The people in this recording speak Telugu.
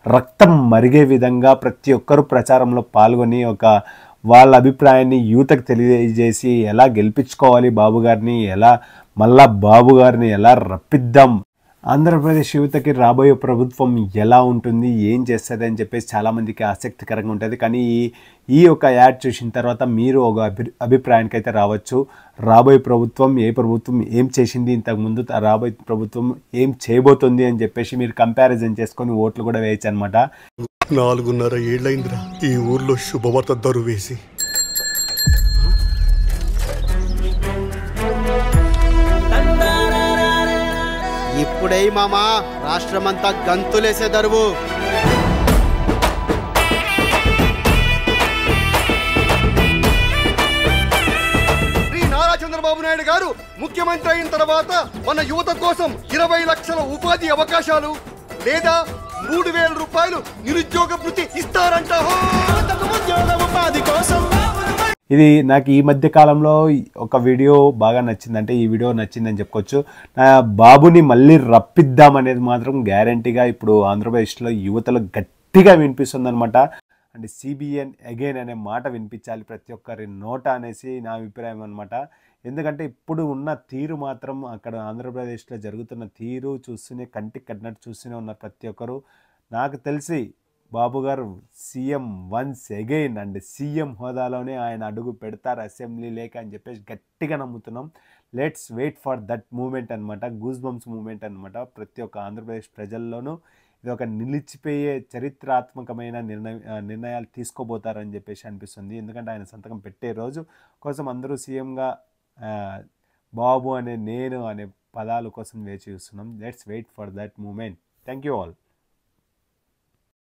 రక్తం మరిగే విధంగా ప్రతి ఒక్కరు ప్రచారంలో పాల్గొని వాళ్ళ అభిప్రాయాన్ని యువతకు తెలియజేసి ఎలా గెలిపించుకోవాలి బాబు గారిని, మళ్ళా బాబు గారిని ఎలా రప్పిద్దాం, ఆంధ్రప్రదేశ్ యువతకి రాబోయే ప్రభుత్వం ఎలా ఉంటుంది, ఏం చేస్తుంది అని చెప్పేసి చాలామందికి ఆసక్తికరంగా ఉంటుంది. కానీ ఈ ఒక యాడ్ చూసిన తర్వాత మీరు ఒక అభిప్రాయానికి అయితే రావచ్చు. రాబోయే ప్రభుత్వం ఏం చేసింది ఇంతకుముందు, రాబోయే ప్రభుత్వం ఏం చేయబోతుంది అని చెప్పేసి మీరు కంపారిజన్ చేసుకొని ఓట్లు కూడా వేయచ్చు అనమాట. 4.5 ఏళ్ళైందిరా ఈ ఊర్లో శుభవార్త దరువేసి. ఇప్పుడే మామా రాష్ట్రమంతా గంతులేసే దరువు. నారా చంద్రబాబు నాయుడు గారు ముఖ్యమంత్రి అయిన తర్వాత మన యువత కోసం 20 లక్షల ఉపాధి అవకాశాలు లేదా 3,000 రూపాయలు నిరుద్యోగ భృతి ఇస్తారంట. ఇది నాకు ఈ మధ్య కాలంలో ఒక వీడియో బాగా నచ్చింది, అంటే ఈ వీడియో నచ్చిందని చెప్పుకోవచ్చు. బాబుని మళ్ళీ రప్పిద్దామనేది మాత్రం గ్యారంటీగా ఇప్పుడు ఆంధ్రప్రదేశ్లో యువతలో గట్టిగా వినిపిస్తుంది అనమాట. అంటే సిబిఎన్ అగైన్ అనే మాట వినిపించాలి ప్రతి ఒక్కరి నోట అనేసి నా అభిప్రాయం అనమాట. ఎందుకంటే ఇప్పుడు ఉన్న తీరు మాత్రం అక్కడ ఆంధ్రప్రదేశ్లో జరుగుతున్న తీరు చూస్తూనే కంటికి కట్టినట్టు చూస్తూనే ఉన్నారు ప్రతి ఒక్కరు. నాకు తెలిసి బాబు గారు CM once again and CM హోదాలోనే ఆయన అడుగు పెడతారు అసెంబ్లీ లేక అని చెప్పేసి గట్టిగా నమ్ముతున్నాం. Let's wait for that moment అనమాట, గూస్ బంప్స్ మూమెంట్ అనమాట. ప్రతి ఒక్క ఆంధ్రప్రదేశ్ ప్రజల్లోనూ ఇది ఒక నిలిచిపోయే చరిత్రాత్మకమైన నిర్ణయాలు తీసుకోబోతారని చెప్పేసి అనిపిస్తుంది. ఎందుకంటే ఆయన సంతకం పెట్టే రోజు కోసం అందరూ సీఎంగా బాబు అనే నేను అనే పదాల కోసం వేచి చూస్తున్నాం. Let's wait for that moment. Thank you all.